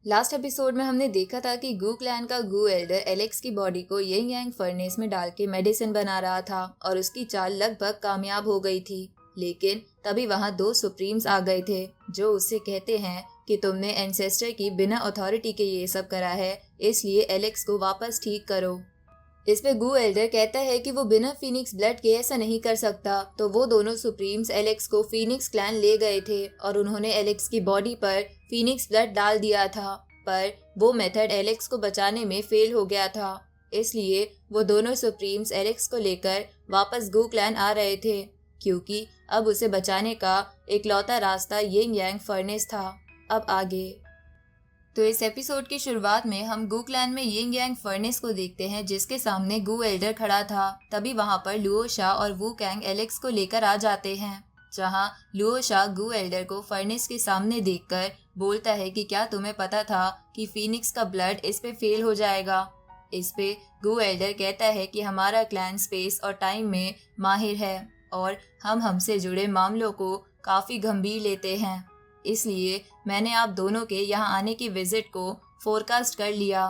Last episode में हमने देखा था कि गू क्लैन का गू एल्डर एलेक्स की बॉडी को यिंग यांग फर्नेस में डाल के मेडिसिन बना रहा था और उसकी चाल लगभग कामयाब हो गई थी। लेकिन तभी वहां दो सुप्रीम्स आ गए थे जो उससे कहते हैं कि तुमने एंसेस्टर की बिना अथॉरिटी के ये सब करा है, इसलिए एलेक्स को वापस ठीक करो। इस पे गू एल्डर कहता है कि वो बिना फीनिक्स ब्लड के ऐसा नहीं कर सकता। तो वो दोनों सुप्रीम्स एलेक्स को फीनिक्स क्लैन ले गए थे और उन्होंने एलेक्स की बॉडी पर फीनिक्स ब्लड डाल दिया था, पर वो मेथड एलेक्स को बचाने में फेल हो गया था। इसलिए वो दोनों सुप्रीम्स एलेक्स को लेकर वापस गू क्लैन आ रहे थे, क्योंकि अब उसे बचाने का इकलौता रास्ता यिंग यांग फर्नेस था। अब आगे तो इस एपिसोड की शुरुआत में हम गू क्लैन में यिंग यांग फर्नेस को देखते हैं, जिसके सामने गू एल्डर खड़ा था। तभी वहां पर लुओ शा और वू कैंग एलेक्स को लेकर आ जाते हैं, जहां लुओ शा गू एल्डर को फर्नेस के सामने देखकर बोलता है कि क्या तुम्हें पता था कि फीनिक्स का ब्लड इस पे फेल हो जाएगा। इस पे गू एल्डर कहता है कि हमारा क्लैन स्पेस और टाइम में माहिर है और हम हमसे जुड़े मामलों को काफी गंभीर लेते हैं, इसलिए मैंने आप दोनों के यहाँ आने की विजिट को फोरकास्ट कर लिया।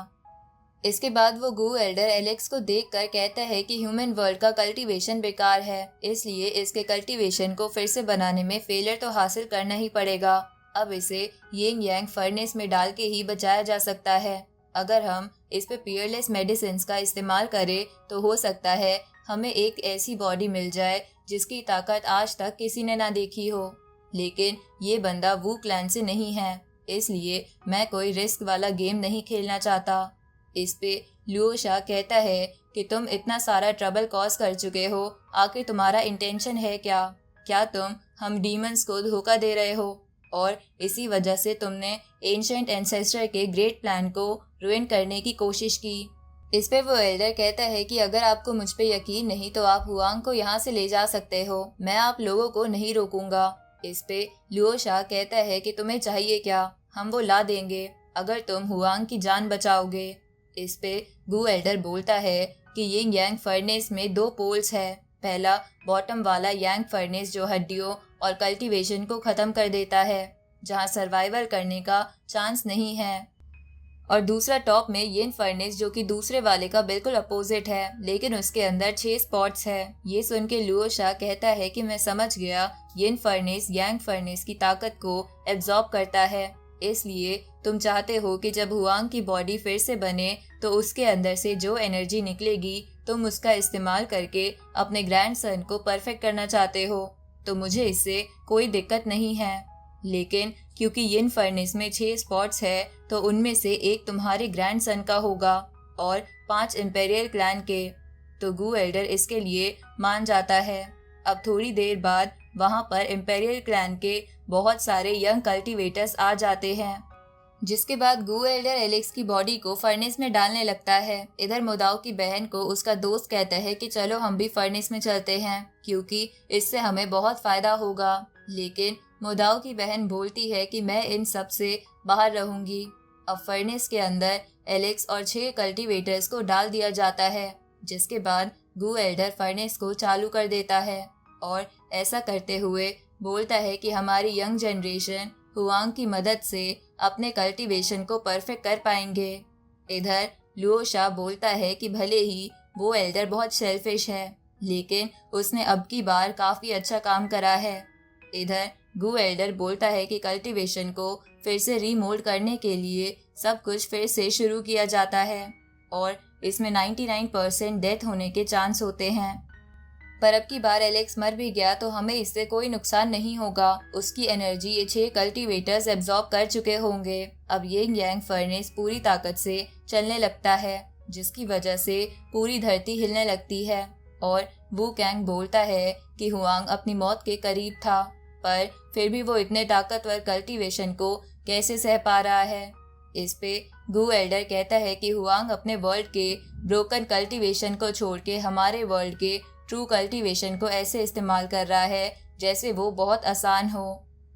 इसके बाद वो गू एल्डर एलेक्स को देखकर कहता है कि ह्यूमन वर्ल्ड का कल्टीवेशन बेकार है, इसलिए इसके कल्टीवेशन को फिर से बनाने में फेलियर तो हासिल करना ही पड़ेगा। अब इसे यिंग यांग फर्नेस में डाल के ही बचाया जा सकता है। अगर हम इस पे पियरलेस मेडिसिन का इस्तेमाल करें तो हो सकता है हमें एक ऐसी बॉडी मिल जाए जिसकी ताकत आज तक किसी ने ना देखी हो। लेकिन ये बंदा वू क्लैन से नहीं है, इसलिए मैं कोई रिस्क वाला गेम नहीं खेलना चाहता। इस पे लुओ शा कहता है कि तुम इतना सारा ट्रबल कॉज कर चुके हो, आखिर तुम्हारा इंटेंशन है क्या? क्या तुम हम डीमंस को धोखा दे रहे हो और इसी वजह से तुमने एंशिएंट एंसेस्टर के ग्रेट प्लान को रुइन करने की कोशिश की? इस पे वो एल्डर कहता है कि अगर आपको मुझ पे यकीन नहीं तो आप हुआंग को यहाँ से ले जा सकते हो, मैं आप लोगों को नहीं रोकूंगा। इस पे लुओ शा कहता है कि तुम्हें चाहिए क्या, हम वो ला देंगे अगर तुम हुआंग की जान बचाओगे। इस पे गू एल्डर बोलता है कि यिंग यांग फर्नेस में दो पोल्स है, पहला बॉटम वाला यांग फर्नेस जो हड्डियों और कल्टीवेशन को खत्म कर देता है, जहां सर्वाइवल करने का चांस नहीं है, और दूसरा टॉप में यिन फर्नेस जो कि दूसरे वाले का बिल्कुल अपोजिट है, लेकिन उसके अंदर 6 स्पॉट्स है। ये सुन के लुओ शा कहता है कि मैं समझ गया, यिन फर्नेस यांग फर्नेस की ताकत को एब्जॉर्ब करता है, इसलिए तुम चाहते हो कि जब हुआंग की बॉडी फिर से बने तो उसके अंदर से जो एनर्जी निकलेगी तुम उसका इस्तेमाल करके अपने ग्रैंडसन को परफेक्ट करना चाहते हो। तो मुझे इससे कोई दिक्कत नहीं है, लेकिन क्योंकि यिन फर्नेस में 6 स्पॉट्स है तो उनमें से एक तुम्हारे ग्रैंडसन का होगा और 5 इंपेरियल क्लैन के। तो गू एल्डर इसके लिए मान जाता है। अब थोड़ी देर बाद वहां पर इंपेरियल क्लैन के बहुत सारे यंग कल्टीवेटर्स आ जाते हैं, जिसके बाद गू एल्डर एलेक्स की बॉडी को फर्नेस में डालने लगता है। इधर मोदाओ की बहन को उसका दोस्त कहता है कि चलो हम भी फर्नेस में चलते हैं, क्योंकि इससे हमें बहुत फायदा होगा। लेकिन मोदाओ की बहन बोलती है कि मैं इन सब से बाहर रहूंगी। अब फर्नेस के अंदर एलेक्स और 6 कल्टीवेटर्स को डाल दिया जाता है, जिसके बाद गू एल्डर फर्नेस को चालू कर देता है और ऐसा करते हुए बोलता है कि हमारी यंग जनरेशन हुआंग की मदद से अपने कल्टीवेशन को परफेक्ट कर पाएंगे। इधर लुओ शा बोलता है कि भले ही वो एल्डर बहुत सेल्फिश है, लेकिन उसने अब की बार काफ़ी अच्छा काम करा है। इधर गू एल्डर बोलता है कि कल्टीवेशन को फिर से रीमोल्ड करने के लिए सब कुछ फिर से शुरू किया जाता है और इसमें 99% डेथ होने के चांस होते हैं, पर अब की बार एलेक्स मर भी गया तो हमें इससे कोई नुकसान नहीं होगा। उसकी एनर्जी ये 6 कल्टीवेटर्स एब्जॉर्ब कर चुके होंगे। अब यिंग यांग फर्नेस पूरी ताकत से चलने लगता है, जिसकी वजह से पूरी धरती हिलने लगती है और वू कैंग बोलता है कि हुआंग अपनी मौत के करीब था, पर फिर भी वो इतने ताकतवर कल्टीवेशन को कैसे सह पा रहा है। इस पे गू एल्डर कहता है कि हुआंग अपने वर्ल्ड के ब्रोकन कल्टीवेशन को छोड़ के हमारे वर्ल्ड के ट्रू कल्टीवेशन को ऐसे इस्तेमाल कर रहा है जैसे वो बहुत आसान हो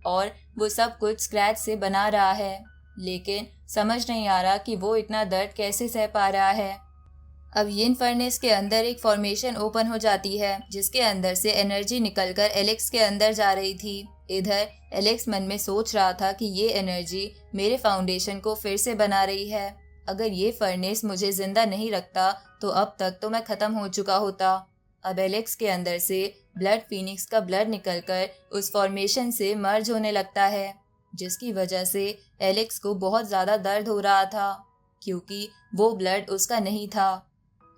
और वो सब कुछ स्क्रैच से बना रहा है, लेकिन समझ नहीं आ रहा कि वो इतना दर्द कैसे सह पा रहा है। अब यिन फर्नेस के अंदर एक फॉर्मेशन ओपन हो जाती है, जिसके अंदर से एनर्जी निकलकर एलेक्स के अंदर जा रही थी। इधर एलेक्स मन में सोच रहा था कि ये एनर्जी मेरे फाउंडेशन को फिर से बना रही है। अगर ये फर्नेस मुझे जिंदा नहीं रखता तो अब तक तो मैं खत्म हो चुका होता। अब एलेक्स के अंदर से ब्लड फीनिक्स का ब्लड निकलकर उस फॉर्मेशन से मर्ज होने लगता है, जिसकी वजह से एलेक्स को बहुत ज़्यादा दर्द हो रहा था क्योंकि वो ब्लड उसका नहीं था।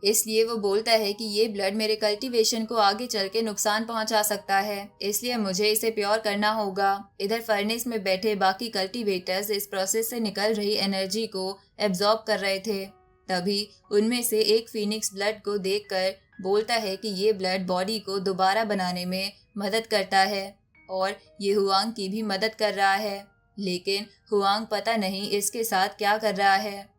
इसलिए वो बोलता है कि ये ब्लड मेरे कल्टीवेशन को आगे चल के नुकसान पहुंचा सकता है, इसलिए मुझे इसे प्योर करना होगा। इधर फर्नेस में बैठे बाकी कल्टीवेटर्स इस प्रोसेस से निकल रही एनर्जी को एब्जॉर्ब कर रहे थे। तभी उनमें से एक फीनिक्स ब्लड को देखकर बोलता है कि ये ब्लड बॉडी को दोबारा बनाने में मदद करता है और ये हुआंग की भी मदद कर रहा है, लेकिन हुआंग पता नहीं इसके साथ क्या कर रहा है।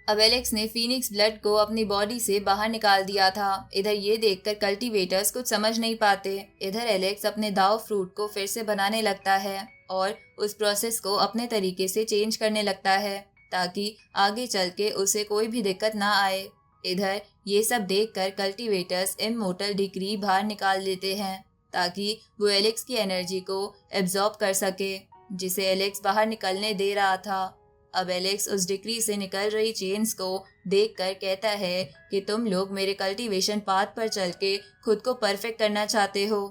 अब एलेक्स ने फीनिक्स ब्लड को अपनी बॉडी से बाहर निकाल दिया था। इधर ये देखकर कल्टीवेटर्स कुछ समझ नहीं पाते। इधर एलेक्स अपने दाव फ्रूट को फिर से बनाने लगता है और उस प्रोसेस को अपने तरीके से चेंज करने लगता है ताकि आगे चल के उसे कोई भी दिक्कत ना आए। इधर ये सब देखकर कल्टीवेटर्स इमोर्टल डिग्री बाहर निकाल लेते हैं ताकि वो एलेक्स की एनर्जी को एब्जॉर्ब कर सके, जिसे एलेक्स बाहर निकलने दे रहा था। अब एलेक्स उस डिक्री से निकल रही चेन्स को देखकर कहता है कि तुम लोग मेरे कल्टीवेशन पाथ पर चल के खुद को परफेक्ट करना चाहते हो।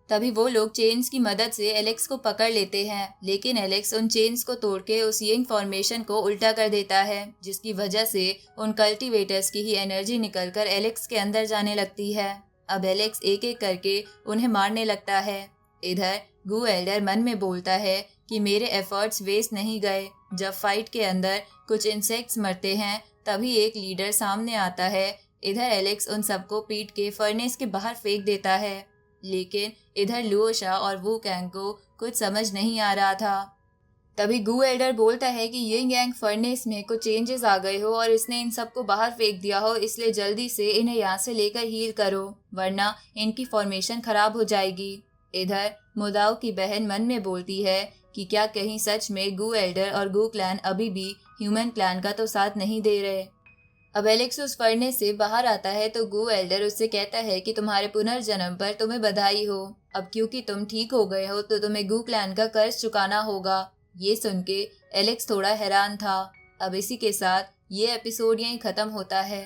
तभी वो लोग चेन्स की मदद से एलेक्स को पकड़ लेते हैं, लेकिन एलेक्स उन चेन्स को तोड़ के उस यंग फॉर्मेशन को उल्टा कर देता है, जिसकी वजह से उन कल्टीवेटर्स की ही एनर्जी निकलकर एलेक्स के अंदर जाने लगती है। अब एलेक्स एक एक करके उन्हें मारने लगता है। इधर गू एल्डर मन में बोलता है कि मेरे एफर्ट्स वेस्ट नहीं गए। जब फाइट के अंदर कुछ इंसेक्ट्स मरते हैं तभी एक लीडर सामने आता है। इधर एलेक्स उन सबको पीट के फर्नेस के बाहर फेंक देता है, लेकिन इधर लुओशा और वू कैंग को कुछ समझ नहीं आ रहा था। तभी गू एल्डर बोलता है कि यिंग यांग फर्नेस में कुछ चेंजेस आ गए हो और इसने इन सबको बाहर फेंक दिया हो, इसलिए जल्दी से इन्हें यहाँ से लेकर हील करो वरना इनकी फॉर्मेशन खराब हो जाएगी। इधर मुदाओ की बहन मन में बोलती है कि क्या कहीं सच में गू एल्डर और गू क्लैन अभी भी ह्यूमन क्लैन का तो साथ नहीं दे रहे। अब एलेक्स उस फर्नेस से बाहर आता है तो गू एल्डर उससे कहता है कि तुम्हारे पुनर्जन्म पर तुम्हें बधाई हो। अब क्योंकि तुम ठीक हो गए हो तो तुम्हें गू क्लैन का कर्ज चुकाना होगा। ये सुन के एलेक्स थोड़ा हैरान था। अब इसी के साथ ये एपिसोड यहीं खत्म होता है।